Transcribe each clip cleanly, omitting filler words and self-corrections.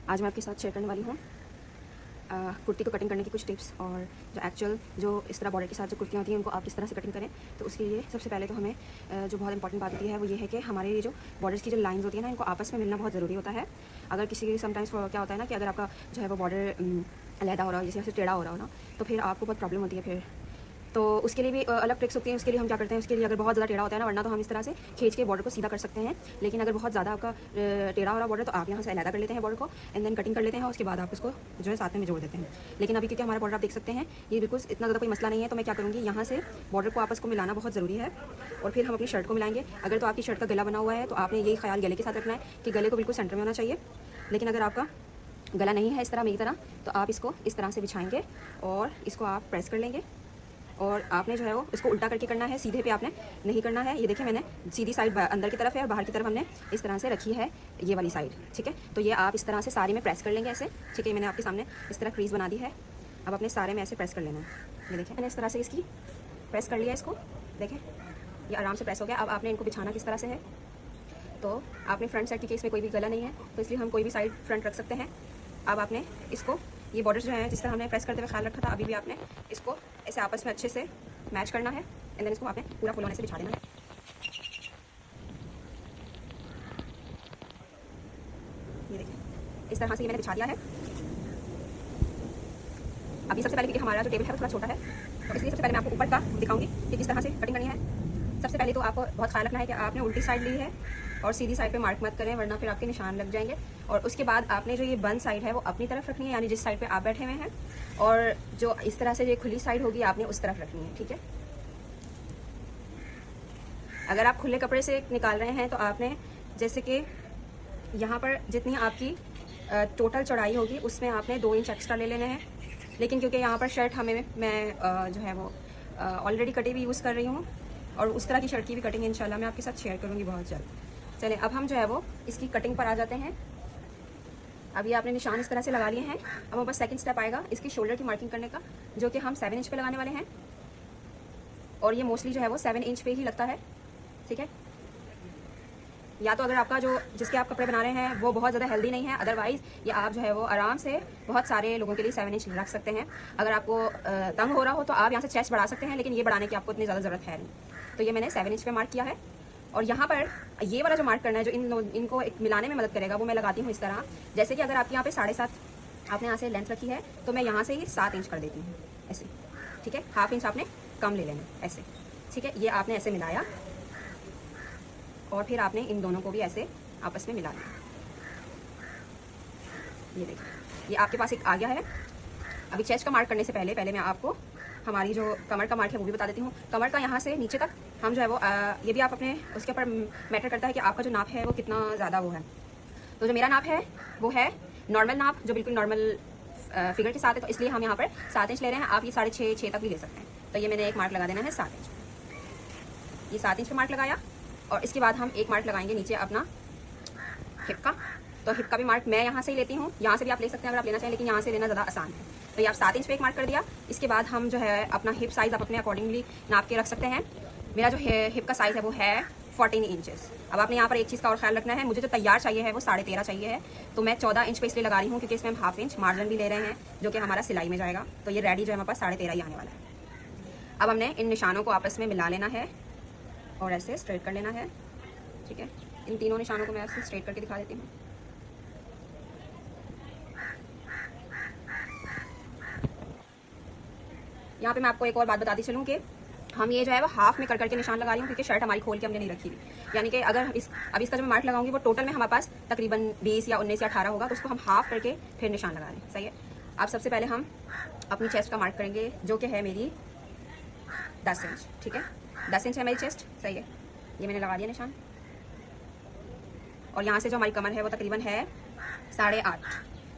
आज मैं आपके साथ शेयर करने वाली हूँ कुर्ती को कटिंग करने की कुछ टिप्स, और जो एक्चुअल जो इस तरह बॉर्डर के साथ जो कुर्तियाँ होती हैं उनको आप किस तरह से कटिंग करें। तो उसके लिए सबसे पहले तो हमें जो बहुत इंपॉर्टेंट बात होती है वो ये है कि हमारे ये जो बॉर्डर्स की जो लाइंस होती है ना, इनको आपस में मिलना बहुत ज़रूरी होता है। अगर किसी समटाइम्स क्या होता है ना कि अगर आपका जो है वो बॉर्डर अलहदा हो रहा हो, जैसे टेढ़ा हो रहा हो ना, तो फिर आपको बहुत प्रॉब्लम होती है फिर। तो उसके लिए भी अलग ट्रिक्स होती हैं। उसके लिए हम क्या करते हैं, उसके लिए अगर बहुत ज़्यादा टेढ़ा होता है ना, वरना तो हम इस तरह से खींच के बॉर्डर को सीधा कर सकते हैं। लेकिन अगर बहुत ज़्यादा आपका टेढ़ा हो रहा बॉर्डर, तो आप यहाँ से अलहदा कर लेते हैं बॉर्डर को, एंड देन कटिंग कर लेते हैं, और उसके बाद आप उसको जो है साथ में जोड़ देते हैं। लेकिन अभी क्योंकि हमारा बॉर्डर आप देख सकते हैं ये बिल्कुल इतना ज़्यादा कोई मसला नहीं है, तो मैं क्या करूँगी, यहाँ से बॉर्डर को आपस को मिलाना बहुत ज़रूरी है। और फिर हम अपनी शर्ट को मिलाएंगे। अगर तो आपकी शर्ट का गला बना हुआ है तो आपने यही ख्याल गले के साथ रखना है कि गले को बिल्कुल सेंटर में होना चाहिए। लेकिन अगर आपका गला नहीं है इस तरह मेरी तरह, तो आप इसको इस तरह से बिछाएंगे और इसको आप प्रेस कर लेंगे। और आपने जो है वो इसको उल्टा करके करना है, सीधे पे आपने नहीं करना है। ये देखिए मैंने सीधी साइड अंदर की तरफ है और बाहर की तरफ हमने इस तरह से रखी है, ये वाली साइड। ठीक है, तो ये आप इस तरह से सारे में प्रेस कर लेंगे ऐसे। ठीक है, मैंने आपके सामने इस तरह क्रीज बना दी है। अब अपने सारे में ऐसे प्रेस कर लेना है। ये देखिए मैंने इस तरह से इसकी प्रेस कर लिया इसको। देखें ये आराम से प्रेस हो गया। अब आपने इनको बिछाना किस तरह से है, तो आपने फ्रंट साइड की केस में कोई भी गला नहीं है, तो इसलिए हम कोई भी साइड फ्रंट रख सकते हैं। अब आपने इसको ये बॉर्डर जो है जिस तरह हमने प्रेस करते हुए ख्याल रखा था, अभी भी आपने इसको ऐसे आपस में अच्छे से मैच करना है, एंड देन इसको आपने पूरा फुल होने से बिछा देना है। ये देखिए इस तरह से ये मैंने बिछा दिया है। अभी सबसे पहले क्योंकि हमारा जो टेबल है वो थोड़ा छोटा है, तो इसलिए सबसे पहले मैं आपको ऊपर का दिखाऊंगी कि किस तरह से कटिंग करनी है। सबसे पहले तो आपको बहुत ख्याल रखना है कि आपने उल्टी साइड ली है और सीधी साइड पे मार्क मत करें, वरना फिर आपके निशान लग जाएंगे। और उसके बाद आपने जो ये बंद साइड है वो अपनी तरफ रखनी है, यानी जिस साइड पे आप बैठे हुए हैं, और जो इस तरह से ये खुली साइड होगी आपने उस तरफ रखनी है। ठीक है, अगर आप खुले कपड़े से निकाल रहे हैं तो आपने जैसे कि यहाँ पर जितनी आपकी टोटल चौड़ाई होगी उसमें आपने 2 इंच एक्स्ट्रा ले लेने हैं। लेकिन क्योंकि यहाँ पर शर्ट मैं जो है वो ऑलरेडी कटी हुई यूज़ कर रही हूँ, और उस तरह की शर्ट की भी कटिंग इंशाल्लाह मैं आपके साथ शेयर करूँगी बहुत जल्द। चलें अब हम जो है वो इसकी कटिंग पर आ जाते हैं। अभी आपने निशान इस तरह से लगा लिए हैं। अब हमारे पास सेकंड स्टेप आएगा इसकी शोल्डर की मार्किंग करने का, जो कि हम 7 इंच पे लगाने वाले हैं, और ये मोस्टली जो है वो 7 इंच पे ही लगता है। ठीक है, या तो अगर आपका जो जिसके आप कपड़े बना रहे हैं वो बहुत ज़्यादा हेल्दी नहीं है, अदरवाइज़ ये आप जो है वो आराम से बहुत सारे लोगों के लिए 7 इंच रख सकते हैं। अगर आपको तंग हो रहा हो तो आप यहाँ से चेस्ट बढ़ा सकते हैं, लेकिन ये बढ़ाने की आपको इतनी ज़्यादा ज़रूरत है नहीं। तो ये मैंने 7 इंच पे मार्क किया है, और यहाँ पर ये वाला जो मार्क करना है जो इनको एक मिलाने में मदद करेगा, वो मैं लगाती हूँ इस तरह। जैसे कि अगर आपके यहाँ पे 7.5 आपने यहाँ से लेंथ रखी है, तो मैं यहाँ से ही 7 इंच कर देती हूँ ऐसे। ठीक है, हाफ इंच आपने कम ले लेना ऐसे। ठीक है, ये आपने ऐसे मिलाया, और फिर आपने इन दोनों को भी ऐसे आपस में मिला लिया। ये देखिए ये आपके पास एक आ गया है। अभी चेस्ट का मार्क करने से पहले मैं आपको हमारी जो कमर का मार्क है वो भी बता देती हूँ। कमर का यहाँ से नीचे तक हम जो है वो ये भी आप अपने उसके ऊपर मैटर करता है कि आपका जो नाप है वो कितना ज़्यादा वो है। तो जो मेरा नाप है वो है नॉर्मल नाप, जो बिल्कुल नॉर्मल फिगर के साथ है, तो इसलिए हम यहाँ पर 7 इंच ले रहे हैं। आप ये 6.5 तक भी ले सकते हैं। तो ये मैंने एक मार्क लगा देना है 7 इंच। ये 7 इंच का मार्क लगाया, और इसके बाद हम एक मार्क लगाएंगे नीचे अपना हिप का। तो हिप का भी मार्क मैं यहाँ से ही लेती हूँ, यहाँ से भी आप ले सकते हैं अगर आप लेना चाहें, लेकिन यहाँ से लेना ज़्यादा आसान है। तो ये आप 7 इंच पे एक मार्क कर दिया। इसके बाद हम जो है अपना हिप साइज़ आप अपने अकॉर्डिंगली नाप के रख सकते हैं। मेरा जो हिप का साइज़ है वो है 14 इंचेस। अब आपने यहाँ पर एक चीज़ का और ख्याल रखना है, मुझे जो तैयार चाहिए है वो 13.5 चाहिए है, तो मैं 14 इंच पे इसलिए लगा रही हूँ क्योंकि इसमें हम हाफ इंच मार्जिन भी ले रहे हैं, जो कि हमारा सिलाई में जाएगा। तो ये रेडी जो है हमारे पास 13.5 ही आने वाला है। अब हमने इन निशानों को आपस में मिला लेना है और ऐसे स्ट्रेट कर लेना है। ठीक है, इन तीनों निशानों को मैं ऐसे स्ट्रेट करके दिखा देती हूँ। यहाँ पे मैं आपको एक और बात बताती चलूँ कि हम ये जो है वो हाफ में कर करके निशान लगा रही हूँ, क्योंकि शर्ट हमारी खोल के हमने नहीं रखी हुई। यानी कि अगर अब इसका जो मैं मार्क लगाऊंगी वो टोटल में हमारे पास तकरीबन 20 या 19 या 18 होगा, तो उसको हम हाफ करके फिर निशान लगा रहे हैं। सही है, अब सबसे पहले हम अपनी चेस्ट का मार्क करेंगे, जो कि है मेरी 10 इंच। ठीक है, 10 इंच है मेरी चेस्ट। सही है, ये मैंने लगा दिया निशान। और यहाँ से जो हमारी कमर है वो तकरीबन है 8.5,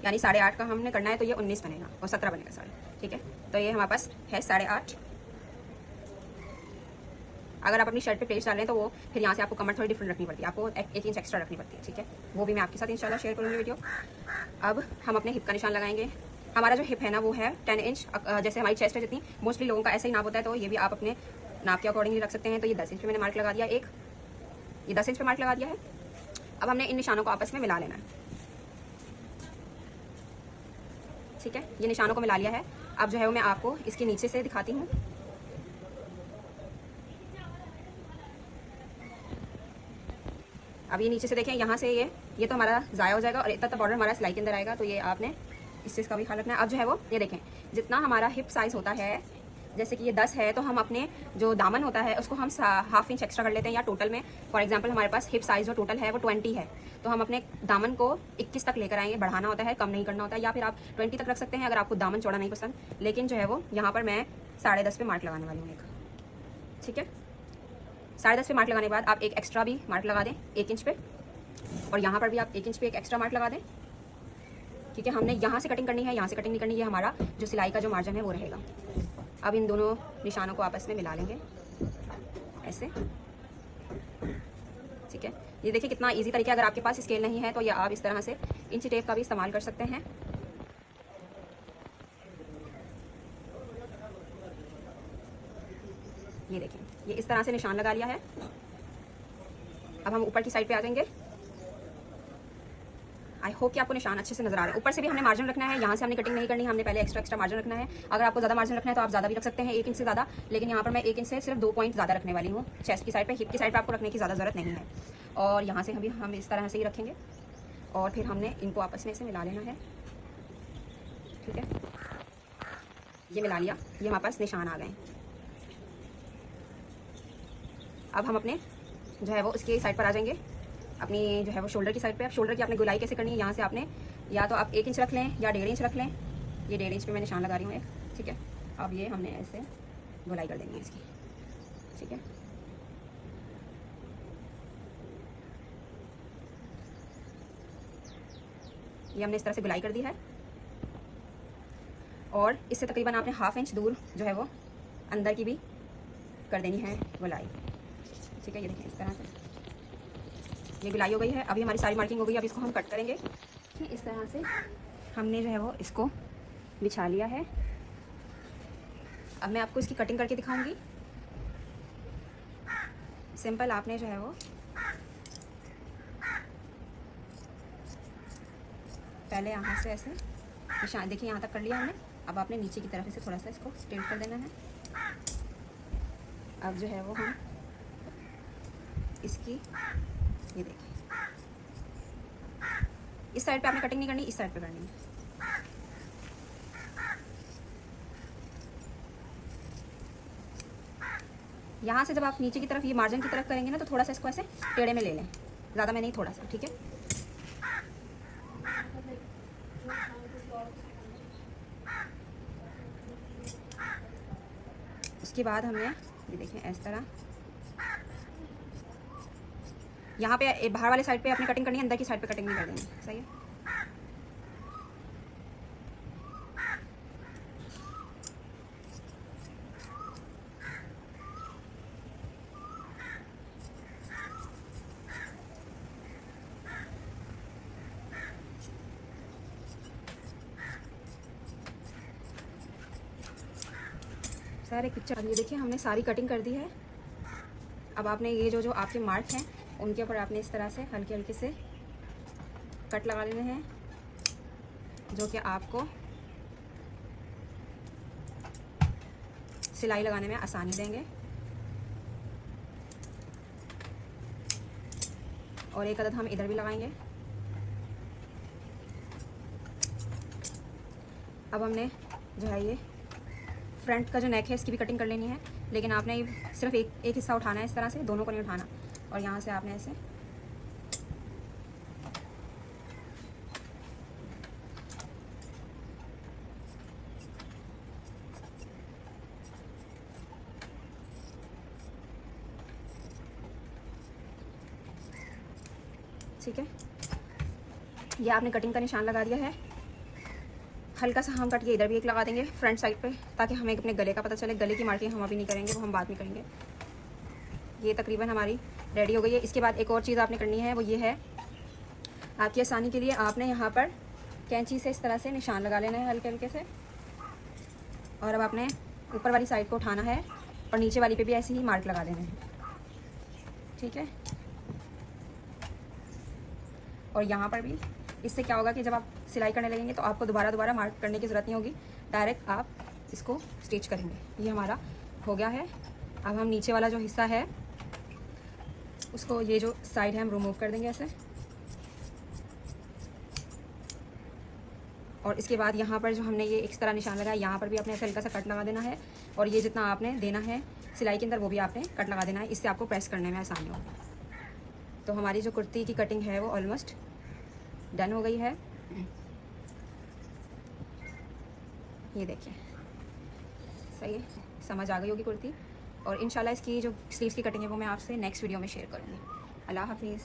यानी 8.5 का हमने करना है, तो ये 19 बनेगा और 17 बनेगा सारे। ठीक है, तो ये हमारे पास है 8.5। अगर आप अपनी शर्ट पे पेच डाल रहे हैं तो वो फिर यहाँ से आपको कमर थोड़ी डिफरेंट रखनी पड़ती है, आपको 1 इंच एक्स्ट्रा रखनी पड़ती है। ठीक है, वो भी मैं आपके साथ इंशाल्लाह शेयर करूँगी वीडियो। अब हम अपने हिप का निशान लगाएंगे। हमारा जो हिप है ना वो है 10 इंच। जैसे हमारी चेस्ट है जितनी, मोस्टली लोगों का ऐसा ही नाप होता है, तो ये भी आप अपने नाप के अकॉर्डिंगली रख सकते हैं। तो ये 10 इंच पे मैंने मार्क लगा दिया, ये 10 इंच पे मार्क लगा दिया है। अब हमने इन निशानों को आपस में मिला लेना है। ठीक है, ये निशानों को मिला लिया है। अब जो है वो मैं आपको इसके नीचे से दिखाती हूँ। अब ये नीचे से देखें, यहाँ से ये तो हमारा ज़ाया हो जाएगा और इतना तक बॉर्डर हमारा सिलाई के अंदर आएगा। तो ये आपने इससे इसका भी ख्याल रखना है। अब जो है वो ये देखें, जितना हमारा हिप साइज़ होता है, जैसे कि ये 10 है, तो हम अपने जो दामन होता है उसको हम ½ इंच एक्स्ट्रा कर लेते हैं, या टोटल में फॉर एग्जांपल हमारे पास हिप साइज़ जो टोटल है वो 20 है, तो हम अपने दामन को 21 तक लेकर आएंगे। बढ़ाना होता है, कम नहीं करना होता है, या फिर आप 20 तक रख सकते हैं अगर आपको दामन चौड़ा नहीं पसंद। लेकिन जो है वो यहाँ पर मैं 10.5 पे मार्क लगाने वाली हूँ एक, ठीक है। 10.5 पे मार्क लगाने के बाद आप एक एक्स्ट्रा भी मार्क लगा दें 1 इंच पे, और यहाँ पर भी आप 1 इंच पे एक एक्स्ट्रा मार्क लगा दें, क्योंकि हमने यहाँ से कटिंग करनी है, यहाँ से कटिंग नहीं करनी है। हमारा जो सिलाई का जो मार्जिन है वो रहेगा। अब इन दोनों निशानों को आपस में मिला लेंगे ऐसे, ठीक है। ये देखिए कितना इजी तरीका है। अगर आपके पास स्केल नहीं है तो ये आप इस तरह से इंची टेप का भी इस्तेमाल कर सकते हैं। ये देखें, ये इस तरह से निशान लगा लिया है। अब हम ऊपर की साइड पे आ जाएंगे। आई होप कि आपको निशान अच्छे से नजर आ रहे हैं। ऊपर से भी हमने मार्जिन रखना है, यहाँ से हमने कटिंग नहीं करनी है, हमने पहले एक्स्ट्रा मार्जिन रखना है। अगर आपको ज़्यादा मार्जिन रखना है तो आप ज़्यादा भी रख सकते हैं, 1 इंच से ज़्यादा। लेकिन यहाँ पर मैं 1 इंच से सिर्फ 2 पॉइंट ज़्यादा रखने वाली हूँ चेस्ट की साइड पे। हिप की साइड पे आपको रखने की ज़्यादा ज़रूरत नहीं है। और यहाँ से हम इस तरह से ही रखेंगे, और फिर हमने इनको आपस में से मिला लेना है, ठीक है। ये मिला लिया, ये हमारे पास निशान आ गए। अब हम अपने जो है वो उसके साइड पर आ जाएंगे, अपनी जो है वो शोल्डर की साइड पे। अब शोल्डर की आपने गुलाई कैसे करनी है, यहाँ से आपने या तो आप 1 इंच रख लें या 1.5 इंच रख लें। ये 1.5 इंच पे मैं निशान लगा रही हूँ एक, ठीक है। अब ये हमने ऐसे गुलाई कर देनी है इसकी, ठीक है। ये हमने इस तरह से गुलाई कर दी है, और इससे तकरीबन आपने ½ इंच दूर जो है वो अंदर की भी कर देनी है गुलाई, ठीक है। ये देखिए इस तरह से ये गुलाई हो गई है। अभी हमारी सारी मार्किंग हो गई। अब इसको हम कट करेंगे। इस तरह से हमने जो है वो इसको बिछा लिया है। अब मैं आपको इसकी कटिंग करके दिखाऊंगी। सिंपल आपने जो है वो पहले यहाँ से ऐसे निशान, देखिए यहाँ तक कर लिया हमने। अब आपने नीचे की तरफ से थोड़ा सा इसको स्ट्रेट कर देना है। अब जो है वो हम इसकी, ये देखिए इस साइड पे आपने कटिंग नहीं करनी, इस साइड पे करनी है। यहाँ से जब आप नीचे की तरफ ये मार्जिन की तरफ करेंगे ना, तो थोड़ा सा इसको ऐसे टेढ़े में ले लें, ज़्यादा में नहीं, थोड़ा सा, ठीक है। उसके बाद हमने ये देखें इस तरह यहाँ पे बाहर वाले साइड पे आपने कटिंग करनी है, अंदर की साइड पे कटिंग नहीं कर देनी, सही है। सर एक पिक्चर, ये देखिए हमने सारी कटिंग कर दी है। अब आपने ये जो आपके मार्क हैं उनके ऊपर आपने इस तरह से हल्के हल्के से कट लगा लेने हैं, जो कि आपको सिलाई लगाने में आसानी देंगे। और एक अदद हम इधर भी लगाएंगे। अब हमने जो है ये फ्रंट का जो नेक है इसकी भी कटिंग कर लेनी है, लेकिन आपने सिर्फ एक हिस्सा उठाना है इस तरह से, दोनों को नहीं उठाना। और यहाँ से आपने ऐसे ठीक है, ये आपने कटिंग का निशान लगा दिया है। हल्का सा हम कट के इधर भी एक लगा देंगे फ्रंट साइड पे, ताकि हमें अपने गले का पता चले। गले की मार्किंग हम अभी नहीं करेंगे, वो हम बाद में करेंगे। ये तकरीबन हमारी रेडी हो गई है। इसके बाद एक और चीज़ आपने करनी है, वो ये है, आपकी आसानी के लिए आपने यहाँ पर कैंची से इस तरह से निशान लगा लेना है हल्के हल्के से। और अब आपने ऊपर वाली साइड को उठाना है और नीचे वाली पे भी ऐसे ही मार्क लगा देने हैं, ठीक है। और यहाँ पर भी, इससे क्या होगा कि जब आप सिलाई करने लगेंगे तो आपको दोबारा मार्क करने की ज़रूरत नहीं होगी, डायरेक्ट आप इसको स्टिच करेंगे। ये हमारा हो गया है। अब हम नीचे वाला जो हिस्सा है उसको, ये जो साइड है, हम रिमूव कर देंगे ऐसे। और इसके बाद यहाँ पर जो हमने ये इस तरह निशान लगाया, यहाँ पर भी आपने ऐसे हल्का सा कट लगा देना है, और ये जितना आपने देना है सिलाई के अंदर वो भी आपने कट लगा देना है। इससे आपको प्रेस करने में आसानी होगी। तो हमारी जो कुर्ती की कटिंग है वो ऑलमोस्ट डन हो गई है। ये देखिए, सही है, समझ आ गई होगी कुर्ती। और इंशाल्लाह इसकी जो स्लीव्स की कटिंग है वो मैं आपसे नेक्स्ट वीडियो में शेयर करूँगी। अल्लाह हाफिज़।